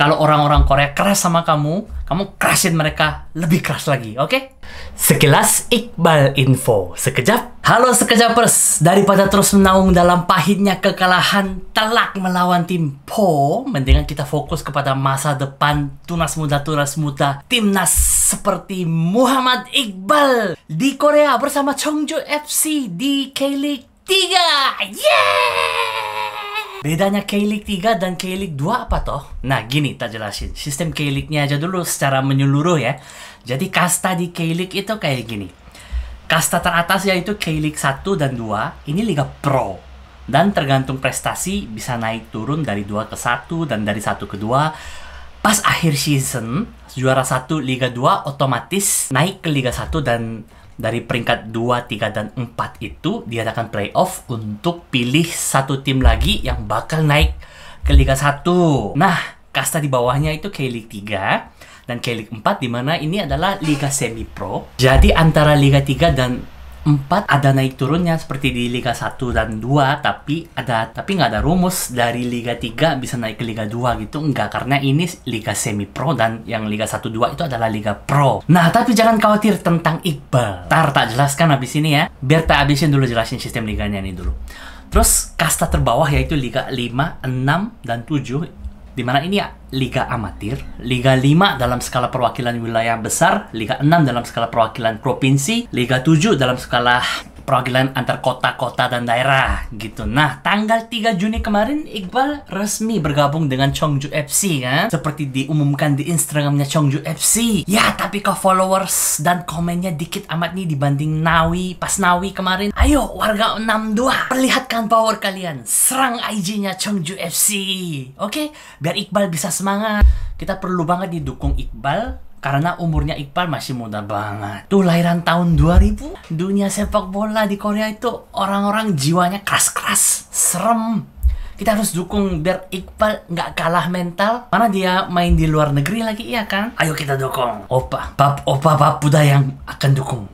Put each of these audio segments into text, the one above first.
Kalau orang-orang Korea keras sama kamu, kamu kerasin mereka lebih keras lagi, oke? Sekilas Iqbal info. Sekejap. Halo sekejapers, daripada terus menaung dalam pahitnya kekalahan telak melawan tim Po, mendingan kita fokus kepada masa depan tunas muda timnas seperti Muhammad Iqbal di Korea bersama Cheongju FC di K-League 3. Yeah! Bedanya K-League 3 dan K-League 2 apa toh? Nah gini, tak jelasin. Sistem K-League-nya aja dulu secara menyeluruh ya. Jadi kasta di K-League itu kayak gini. Kasta teratas yaitu K-League 1 dan 2. Ini Liga Pro. Dan tergantung prestasi bisa naik turun dari 2 ke 1 dan dari 1 ke 2. Pas akhir season, juara 1 Liga 2 otomatis naik ke Liga 1 dan dari peringkat 2, 3, dan 4 itu diadakan playoff untuk pilih satu tim lagi yang bakal naik ke Liga 1. Nah, kasta di bawahnya itu K-League 3 dan K-League 4 dimana ini adalah Liga Semi Pro. Jadi antara Liga 3 dan 4 ada naik turunnya seperti di Liga 1 dan 2, tapi nggak ada rumus dari Liga 3 bisa naik ke Liga 2 gitu, enggak, karena ini Liga Semi Pro dan yang Liga 1 2 itu adalah Liga Pro. Nah, tapi jangan khawatir tentang Iqbal. Tak jelaskan habis ini ya. Biar tak habisin dulu jelasin sistem liganya ini dulu. Terus kasta terbawah yaitu Liga 5, 6, dan 7. Dimana ini ya Liga Amatir, Liga 5 dalam skala perwakilan wilayah besar, Liga 6 dalam skala perwakilan provinsi, Liga 7 dalam skala perwakilan antar kota-kota dan daerah gitu. Nah, tanggal 3 Juni kemarin Iqbal resmi bergabung dengan Cheongju FC kan? Seperti diumumkan di Instagramnya Cheongju FC. Ya, tapi kok followers dan komennya dikit amat nih dibanding Nawi. Pas Nawi kemarin, ayo warga 62, perlihatkan power kalian. Serang IG-nya Cheongju FC. Oke? Biar Iqbal bisa semangat. Kita perlu banget didukung Iqbal. Karena umurnya Iqbal masih muda banget. Tuh lahiran tahun 2000. Dunia sepak bola di Korea itu orang-orang jiwanya keras-keras. Serem. Kita harus dukung biar Iqbal nggak kalah mental. Mana dia main di luar negeri lagi, iya kan? Ayo kita dukung. Opa Buddha yang akan dukung.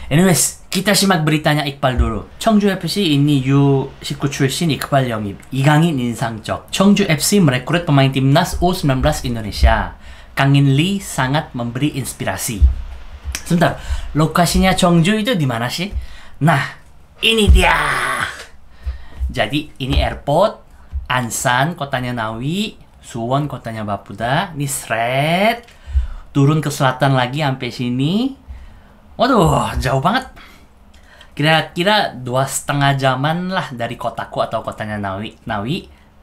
Anyways, kita simak beritanya Iqbal dulu. Cheongju FC ini U19 출신 Iqbal 영입. 이강인 인상적. Cheongju FC merekrut pemain timnas U19 Indonesia. Kang In Lee sangat memberi inspirasi. Sebentar, lokasinya Cheongju itu di mana sih? Nah, ini dia. Jadi ini airport, Ansan kotanya Nawi, Suwon kotanya Bapuda. Ini Sret, turun ke selatan lagi sampai sini. Waduh, jauh banget. Kira-kira 2,5 jaman lah dari kotaku atau kotanya Nawi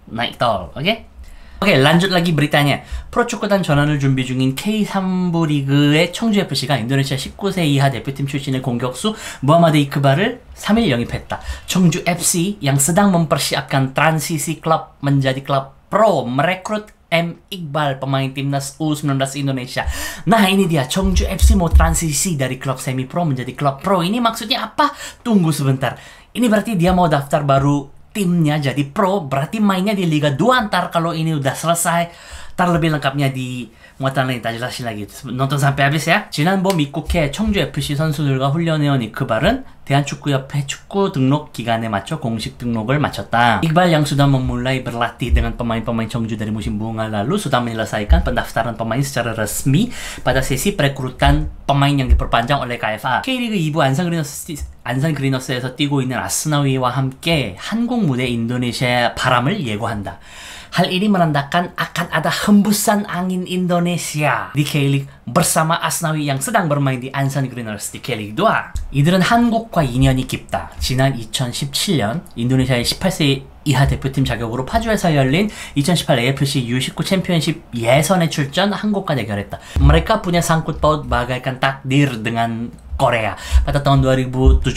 naik tol, oke? 오케이, lanjut lagi beritanya. 프로축구단 전환을 준비 중인 K3부 리그의 청주FC가 인도네시아 19세 이하 대표팀 출신의 공격수 Muhammad Iqbal을 3일 영입했다. 청주 FC yang sedang mempersiapkan transisi klub menjadi klub pro merekrut M. Iqbal, pemain timnas U19 Indonesia. Nah, ini dia, Cheongju FC mau transisi dari klub semi pro menjadi klub pro. Ini maksudnya apa? Tunggu sebentar. Ini berarti dia mau daftar baru timnya jadi pro, berarti mainnya di Liga 2 ntar kalau ini udah selesai. Ntar lebih lengkapnya di muatan lain tak jelasin lagi. Nonton sampai habis ya. 지난 봄 입국해 청주FC 선수들과 훈련해온 이크발은 대한축구협회 축구 등록 기간에 맞춰 공식 등록을 마쳤다. Iqbal yang sudah memulai berlatih dengan pemain-pemain Cheongju dari musim bunga lalu sudah menyelesaikan pendaftaran pemain secara resmi pada sesi perekrutan pemain yang diperpanjang oleh KFA. K리그 2부 안산 그리너스에서 뛰고 있는 아스나위와 함께 한국 무대 인도네시아 바람을 예고한다. Hal ini menandakan akan ada hembusan angin Indonesia di K-League bersama Asnawi yang sedang bermain di Ansan Greeners di K-League 2. 이들은 한국과 인연이 깊다. 지난 2017년 인도네시아의 18세 이하 대표팀 자격으로 파주에서 열린 2018 AFC U19 챔피언십 예선에 출전 한국과 대결했다. Mereka punya sangkut paut bagaikan takdir dengan Korea. Pada tahun 2017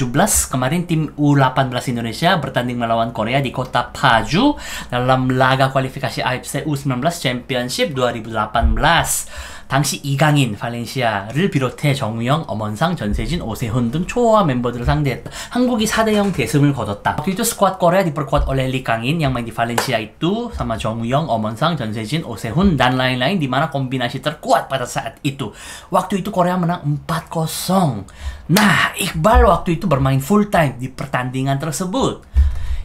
kemarin tim U18 Indonesia bertanding melawan Korea di kota Paju dalam laga kualifikasi AFC U19 Championship 2018. 당시 이강인, 발렌시아를 비롯해 정우영, 엄원상, 전세진, 오세훈 등 초호화 멤버들을 상대했다. 한국이 4대0 대승을 거뒀다. Waktu itu skuad Korea diperkuat oleh Lee Kang-in yang main di Valencia itu sama Jonghyung, Omonsang, Jeonseojin, Osehun dan lain-lain di mana kombinasi terkuat pada saat itu. Waktu itu Korea menang 4-0. Nah, Iqbal waktu itu bermain full time di pertandingan tersebut.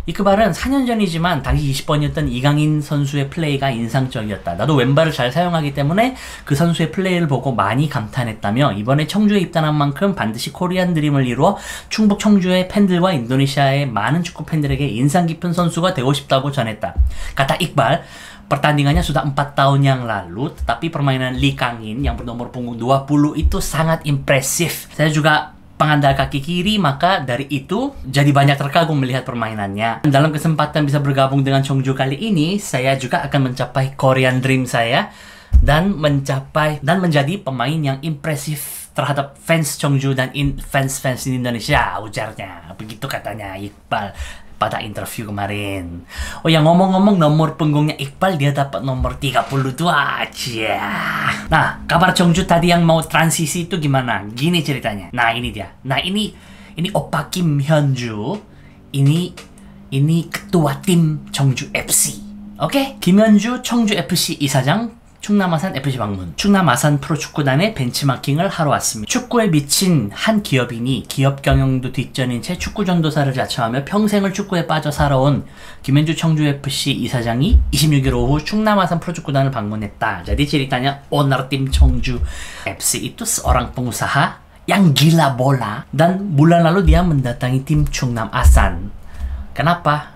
이크발은 4년 전이지만 당시 20번이었던 이강인 선수의 플레이가 인상적이었다. 나도 왼발을 잘 사용하기 때문에 그 선수의 플레이를 보고 많이 감탄했다며 이번에 청주에 입단한 만큼 반드시 코리안 드림을 이루어 충북 청주의 팬들과 인도네시아의 많은 축구 팬들에게 인상 깊은 선수가 되고 싶다고 전했다. Kata Iqbal, pertandingannya sudah 4 tahun yang lalu, tetapi permainan Lee Kang-in yang bernomor punggung 20 itu sangat impresif. Saya juga pengandal kaki kiri, maka dari itu jadi banyak terkagum melihat permainannya. Dalam kesempatan bisa bergabung dengan Chongju kali ini, saya juga akan mencapai Korean Dream saya dan menjadi pemain yang impresif terhadap fans Chongju dan fans-fans di Indonesia, ujarnya. Begitu katanya Iqbal pada interview kemarin. Oh ya, ngomong-ngomong nomor punggungnya Iqbal, dia dapat nomor 32 aja. Nah, kabar Chongju tadi yang mau transisi itu gimana? Gini ceritanya. Nah, ini dia. Nah, ini Oppa Kim Hyun-ju. Ini ketua tim Chongju FC. Oke? Kim Hyun-ju Chongju FC 이사장, 충남 아산 FC 방문. 충남 아산 프로축구단의 벤치마킹을 하러 왔습니다. 축구에 미친 한 기업인이 기업 경영도 뒷전인 채 축구 전도사를 자처하며 평생을 축구에 빠져 살아온 김현주 청주 FC 이사장이 26일 오후 충남 아산 프로축구단을 방문했다. Jadi ceritanya owner tim Chongju FC itu seorang pengusaha yang gila bola dan bulan lalu dia mendatangi tim 충남 아산. Kenapa?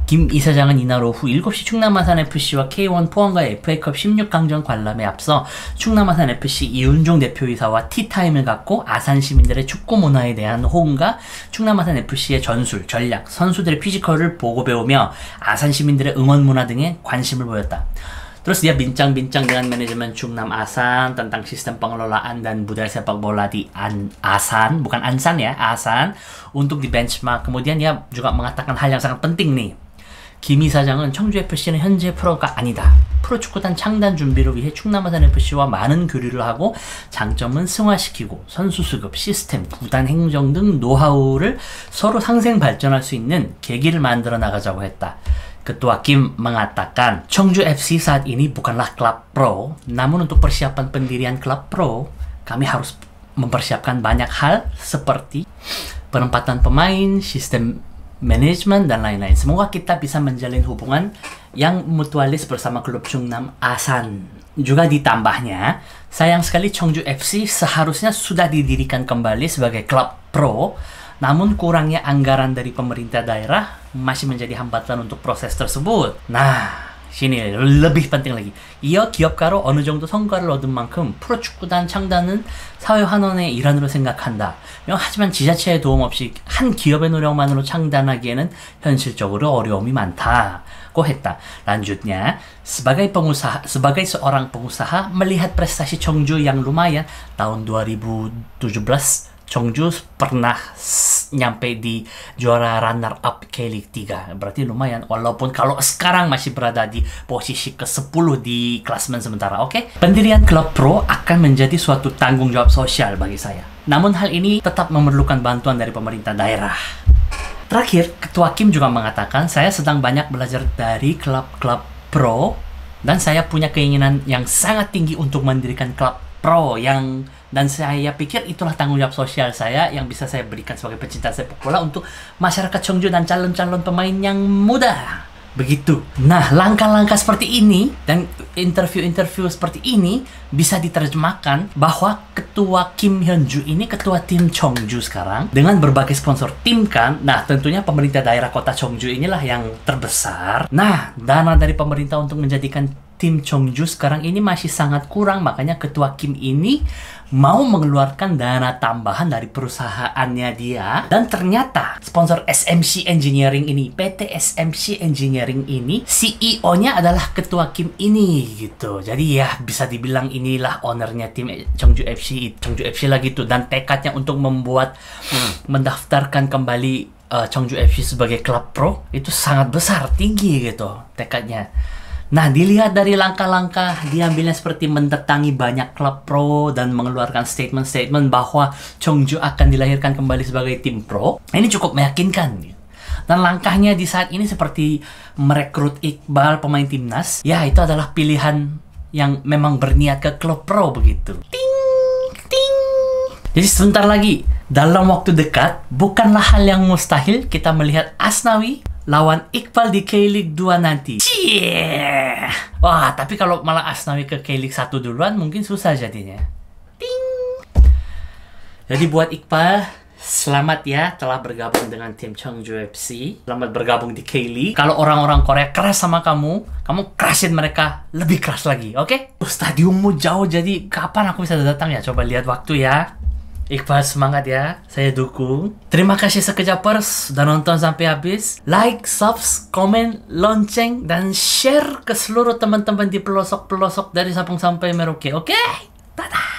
김 이사장은 이날 오후 7시 충남 아산 FC와 K1 포항과의 FA컵 16강전 관람에 앞서 충남 아산 FC 이윤종 대표이사와 티타임을 갖고 아산 시민들의 축구 문화에 대한 호응과 충남 아산 FC의 전술, 전략, 선수들의 피지컬을 보고 배우며 아산 시민들의 응원 문화 등에 관심을 보였다. Terus dia bincang-bincang dengan manajemen Chungnam Asan tentang sistem pengelolaan dan budaya sepak bola di Asan, bukan Ansan ya, Asan, untuk di benchmark. Kemudian dia juga mengatakan hal yang sangat penting nih. 김 이사장은 청주 FC는 현재 프로가 아니다. 프로축구단 창단 준비를 위해 충남 아산 FC와 많은 교류를 하고 장점은 승화시키고 선수 수급, 시스템, 구단 행정 등 노하우를 서로 상생 발전할 수 있는 계기를 만들어 나가자고 했다. Ketua Kim mengatakan, Chongju FC saat ini bukanlah klub pro, namun untuk persiapan pendirian klub pro, kami harus mempersiapkan banyak hal seperti penempatan pemain, sistem manajemen, dan lain-lain. Semoga kita bisa menjalin hubungan yang mutualis bersama klub Chungnam Asan. Juga ditambahnya, sayang sekali Chongju FC seharusnya sudah didirikan kembali sebagai klub pro, namun kurangnya anggaran dari pemerintah daerah masih menjadi hambatan untuk proses tersebut. Nah, sini lebih penting lagi. 이어 기업가로 어느 정도 성과를 얻은 만큼 프로축구단 창단은 사회 환원의 일환으로 생각한다. 하지만 지자체의 도움 없이 한 기업의 노력만으로 창단하기에는 현실적으로 어려움이 많다고 했다. Lanjutnya, sebagai seorang pengusaha melihat prestasi Chongju yang lumayan, tahun 2017 Chongju pernah nyampe di juara runner up K-League 3. Berarti lumayan, walaupun kalau sekarang masih berada di posisi ke-10 di klasemen sementara. Oke? Pendirian klub pro akan menjadi suatu tanggung jawab sosial bagi saya. Namun hal ini tetap memerlukan bantuan dari pemerintah daerah. Terakhir, Ketua Kim juga mengatakan, saya sedang banyak belajar dari klub-klub pro dan saya punya keinginan yang sangat tinggi untuk mendirikan klub pro dan saya pikir itulah tanggung jawab sosial saya yang bisa saya berikan sebagai pecinta sepak bola untuk masyarakat Chongju dan calon-calon pemain yang muda. Begitu. Nah, langkah-langkah seperti ini dan interview-interview seperti ini bisa diterjemahkan bahwa ketua Kim Hyun-ju ini ketua tim Chongju sekarang dengan berbagai sponsor tim kan. Nah, tentunya pemerintah daerah kota Chongju inilah yang terbesar. Nah, dana dari pemerintah untuk menjadikan tim Chongju sekarang ini masih sangat kurang, makanya ketua Kim ini mau mengeluarkan dana tambahan dari perusahaannya dia, dan ternyata sponsor SMC Engineering ini, PT SMC Engineering ini, CEO-nya adalah ketua Kim ini gitu. Jadi ya bisa dibilang inilah ownernya tim Chongju FC lagi tuh, dan tekadnya untuk mendaftarkan kembali Chongju FC sebagai klub pro itu sangat besar, tinggi gitu tekadnya. Nah, dilihat dari langkah-langkah diambilnya seperti mendatangi banyak klub pro dan mengeluarkan statement-statement bahwa Chongju akan dilahirkan kembali sebagai tim pro, ini cukup meyakinkan. Dan langkahnya di saat ini seperti merekrut Iqbal, pemain timnas, ya itu adalah pilihan yang memang berniat ke klub pro begitu. Ting, ting. Jadi sebentar lagi, dalam waktu dekat, bukanlah hal yang mustahil kita melihat Asnawi lawan Iqbal di K-League 2 nanti. Cie! Wah, tapi kalau malah Asnawi ke K-League 1 duluan mungkin susah jadinya. Ting! Jadi buat Iqbal, selamat ya telah bergabung dengan tim Cheongju FC. Selamat bergabung di K-League. Kalau orang-orang Korea keras sama kamu kerasin mereka lebih keras lagi, oke? Stadiummu jauh, jadi kapan aku bisa datang ya? Coba lihat waktu ya. Iqbal semangat ya, saya dukung. Terima kasih Sekejapers sudah nonton sampai habis. Like, subs, komen, lonceng, dan share ke seluruh teman-teman di pelosok-pelosok dari Sabang sampai Merauke, oke? Dadah!